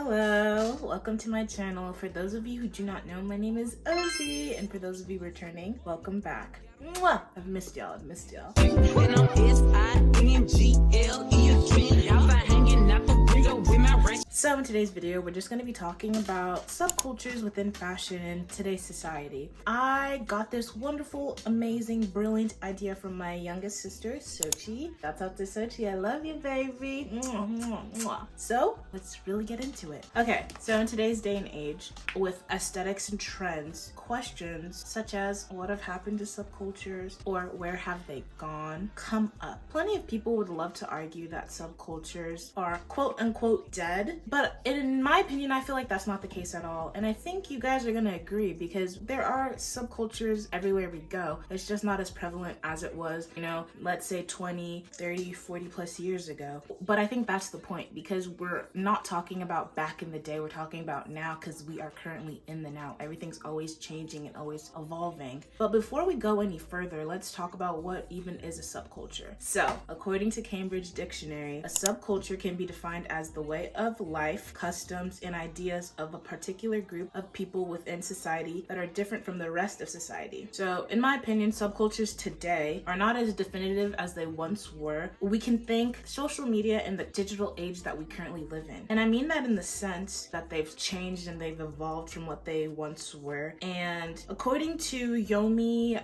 Hello, welcome to my channel. For those of you who do not know, my name is Ozzy, and for those of you returning, welcome back. Mwah! I've missed y'all. So in today's video, we're just going to be talking about subcultures within fashion in today's society. I got this wonderful, amazing, brilliant idea from my youngest sister, Sochi. Shouts out to Sochi. I love you, baby. Mwah, mwah, mwah. So let's really get into it. Okay, so in today's day and age, with aesthetics and trends, questions such as what have happened to subcultures or where have they gone come up. Plenty of people would love to argue that subcultures are quote unquote dead, but in my opinion, I feel like that's not the case at all. And I think you guys are gonna agree because there are subcultures everywhere we go. It's just not as prevalent as it was, let's say 20, 30, 40 plus years ago. But I think that's the point, because we're not talking about back in the day, we're talking about now, because we are currently in the now. Everything's always changing and always evolving. But before we go any further, let's talk about what even is a subculture. So, according to Cambridge Dictionary, a subculture can be defined as the way of life, customs, and ideas of a particular group of people within society that are different from the rest of society. So, in my opinion, subcultures today are not as definitive as they once were. We can thank social media and the digital age that we currently live in. And I mean that in the sense that they've changed and they've evolved from what they once were. And according to Yomi,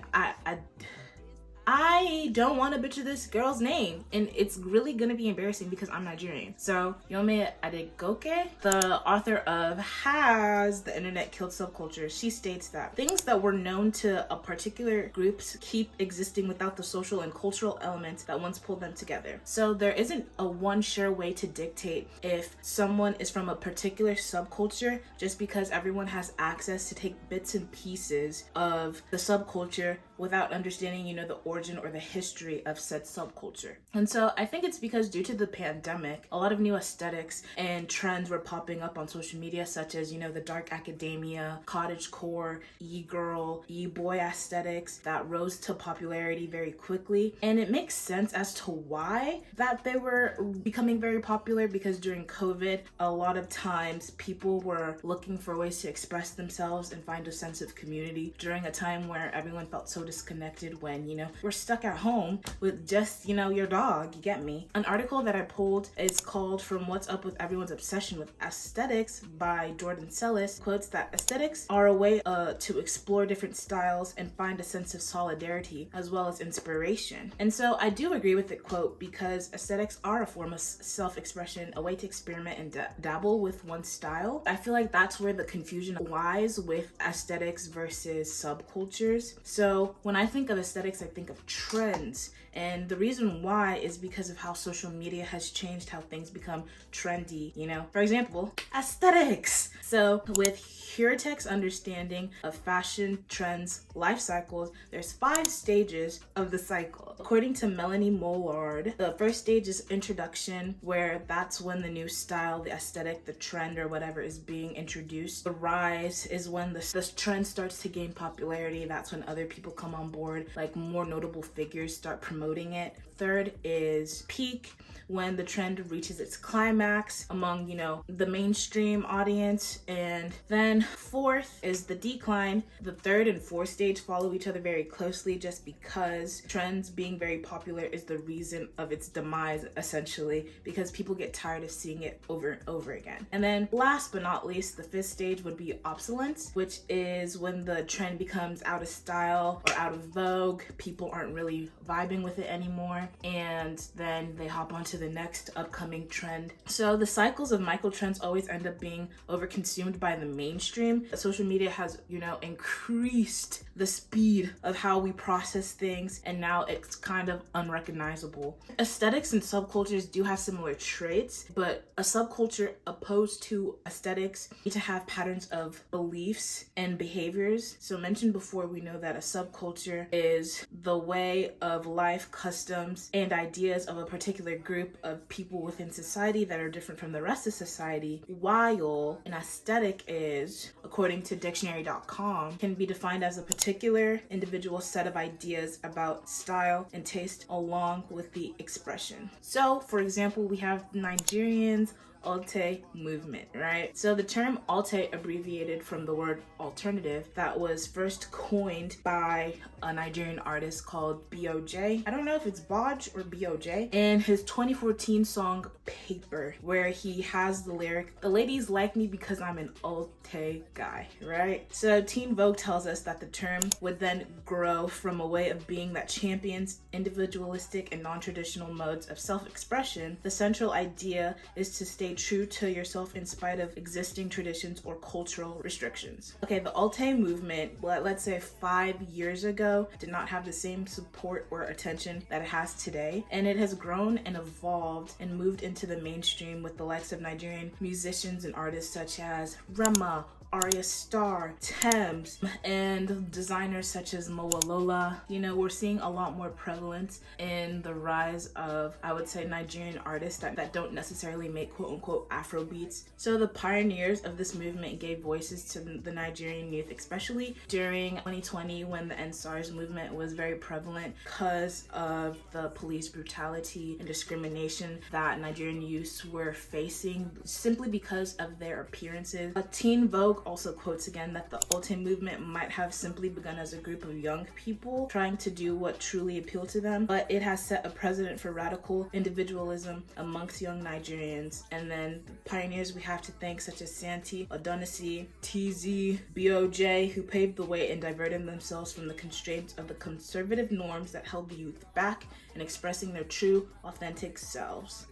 I don't want to butcher this girl's name, and it's really gonna be embarrassing because I'm Nigerian. So, Yomi Adegoke, the author of Has the Internet Killed Subculture, she states that things that were known to a particular groups keep existing without the social and cultural elements that once pulled them together. So there isn't a one sure way to dictate if someone is from a particular subculture just because everyone has access to take bits and pieces of the subculture without understanding, the origin or the history of said subculture. And so I think it's because due to the pandemic, a lot of new aesthetics and trends were popping up on social media, such as, the dark academia, cottagecore, e-girl, e-boy aesthetics that rose to popularity very quickly. And it makes sense as to why that they were becoming very popular, because during COVID, a lot of times people were looking for ways to express themselves and find a sense of community during a time where everyone felt so disconnected when, we're stuck at home with just, your dog, you get me. An article that I pulled is called From What's Up With Everyone's Obsession with Aesthetics by Jordan Sellis, quotes that aesthetics are a way to explore different styles and find a sense of solidarity as well as inspiration. And so I do agree with the quote, because aesthetics are a form of self-expression, a way to experiment and dabble with one's style. I feel like that's where the confusion lies with aesthetics versus subcultures. So when I think of aesthetics, I think of trends. And the reason why is because of how social media has changed how things become trendy, For example, aesthetics. So with Heuretek's understanding of fashion, trends, life cycles, there's 5 stages of the cycle. According to Melanie Mollard, the first stage is introduction, where that's when the new style, the aesthetic, the trend, or whatever is being introduced. The rise is when the trend starts to gain popularity. That's when other people come on board, like more notable figures start promoting it. Third is peak, when the trend reaches its climax among, the mainstream audience. And then fourth is the decline. The third and fourth stage follow each other very closely, just because trends being very popular is the reason of its demise, essentially, because people get tired of seeing it over and over again. And then last but not least, the fifth stage would be obsolescence, which is when the trend becomes out of style or out of vogue. People aren't really vibing with it anymore, and then they hop onto the next upcoming trend. So the cycles of micro trends always end up being overconsumed by the mainstream. Social media has, increased the speed of how we process things, and now it's kind of unrecognizable. Aesthetics and subcultures do have similar traits, but a subculture opposed to aesthetics need to have patterns of beliefs and behaviors. So mentioned before, we know that a subculture is the way of life, customs, and ideas of a particular group of people within society that are different from the rest of society, while an aesthetic is, according to dictionary.com, can be defined as a particular individual set of ideas about style and taste along with the expression. So, for example, we have Nigerians Alte movement, right? So the term Alte abbreviated from the word alternative that was first coined by a Nigerian artist called B.O.J. I don't know if it's Boj or B.O.J. in his 2014 song Paper, where he has the lyric, "The ladies like me because I'm an Alte guy," right? So Teen Vogue tells us that the term would then grow from a way of being that champions individualistic and non-traditional modes of self-expression. The central idea is to stay true to yourself in spite of existing traditions or cultural restrictions. Okay, the Alte movement, let's say 5 years ago, did not have the same support or attention that it has today, and it has grown and evolved and moved into the mainstream with the likes of Nigerian musicians and artists such as Rema, Arya Star, Thames, and designers such as Moa Lola. You know, we're seeing a lot more prevalence in the rise of, I would say, Nigerian artists that don't necessarily make quote-unquote afrobeats. So the pioneers of this movement gave voices to the Nigerian youth, especially during 2020 when the EndSARS movement was very prevalent because of the police brutality and discrimination that Nigerian youths were facing simply because of their appearances. Teen Vogue also quotes again that the Alte movement might have simply begun as a group of young people trying to do what truly appealed to them, but it has set a precedent for radical individualism amongst young Nigerians. And then the pioneers we have to thank, such as Santi, Odonisi, TZ, B.O.J., who paved the way and diverted themselves from the constraints of the conservative norms that held the youth back in expressing their true, authentic selves.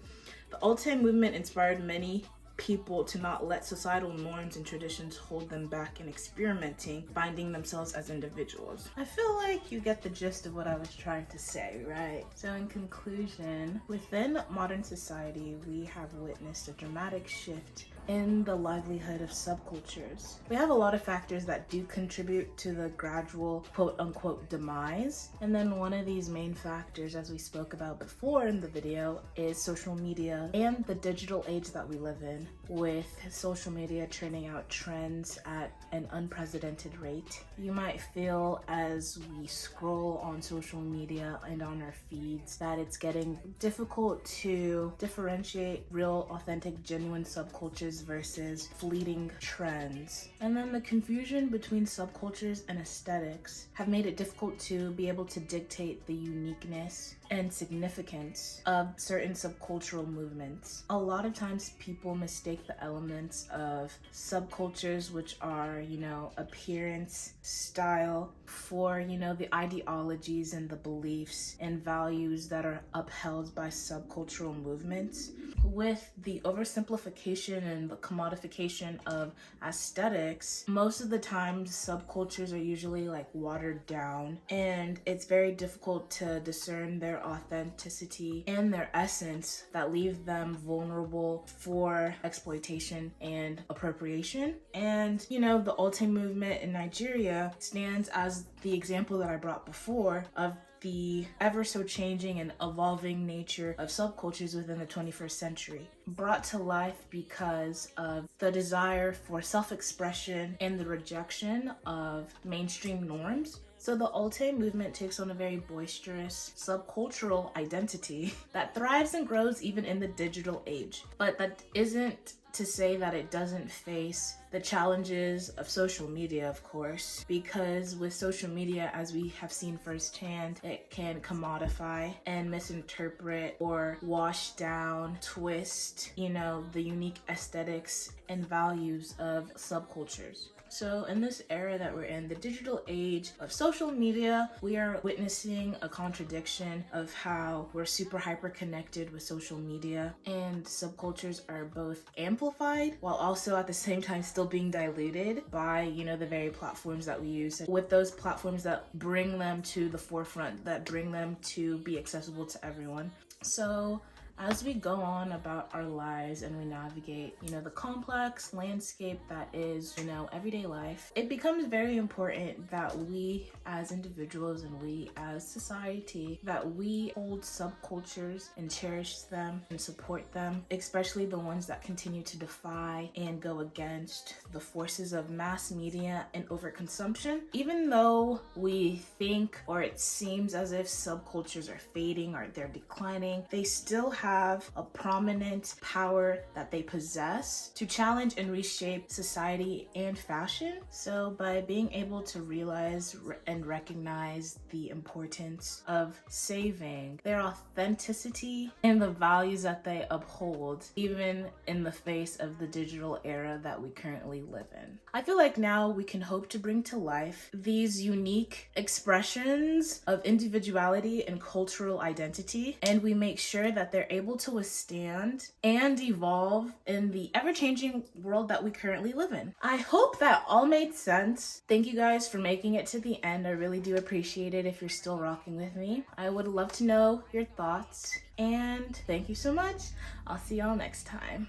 The Alte movement inspired many people to not let societal norms and traditions hold them back in experimenting, finding themselves as individuals. I feel like you get the gist of what I was trying to say, right? So in conclusion, within modern society, we have witnessed a dramatic shift in the livelihood of subcultures. We have a lot of factors that do contribute to the gradual quote-unquote demise. And then one of these main factors, as we spoke about before in the video, is social media and the digital age that we live in, with social media churning out trends at an unprecedented rate. You might feel as we scroll on social media and on our feeds that it's getting difficult to differentiate real, authentic, genuine subcultures versus fleeting trends. And then the confusion between subcultures and aesthetics have made it difficult to be able to dictate the uniqueness and significance of certain subcultural movements. A lot of times people mistake the elements of subcultures, which are, appearance, style, for, the ideologies and the beliefs and values that are upheld by subcultural movements. With the oversimplification and the commodification of aesthetics, most of the time subcultures are usually watered down, and it's very difficult to discern their authenticity and their essence that leave them vulnerable for exploitation and appropriation. And the Alte movement in Nigeria stands as the example that I brought before of the ever so changing and evolving nature of subcultures within the 21st century, brought to life because of the desire for self-expression and the rejection of mainstream norms. So the Alte movement takes on a very boisterous subcultural identity that thrives and grows even in the digital age. But that isn't to say that it doesn't face the challenges of social media, of course, because with social media, as we have seen firsthand, it can commodify and misinterpret or wash down, twist, the unique aesthetics and values of subcultures. So in this era that we're in, the digital age of social media, we are witnessing a contradiction of how we're super hyper connected with social media, and subcultures are both amplified while also at the same time still being diluted by, the very platforms that we use, with those platforms that bring them to the forefront, that bring them to be accessible to everyone. So as we go on about our lives and we navigate, the complex landscape that is, everyday life, it becomes very important that we as individuals and we as society, that we hold subcultures and cherish them and support them, especially the ones that continue to defy and go against the forces of mass media and overconsumption. Even though we think or it seems as if subcultures are fading or they're declining, they still have have a prominent power that they possess to challenge and reshape society and fashion. So by being able to realize and recognize the importance of saving their authenticity and the values that they uphold, even in the face of the digital era that we currently live in. I feel like now we can hope to bring to life these unique expressions of individuality and cultural identity, and we make sure that they're able to withstand and evolve in the ever-changing world that we currently live in. I hope that all made sense. Thank you guys for making it to the end. I really do appreciate it if you're still rocking with me. I would love to know your thoughts, and thank you so much. I'll see y'all next time.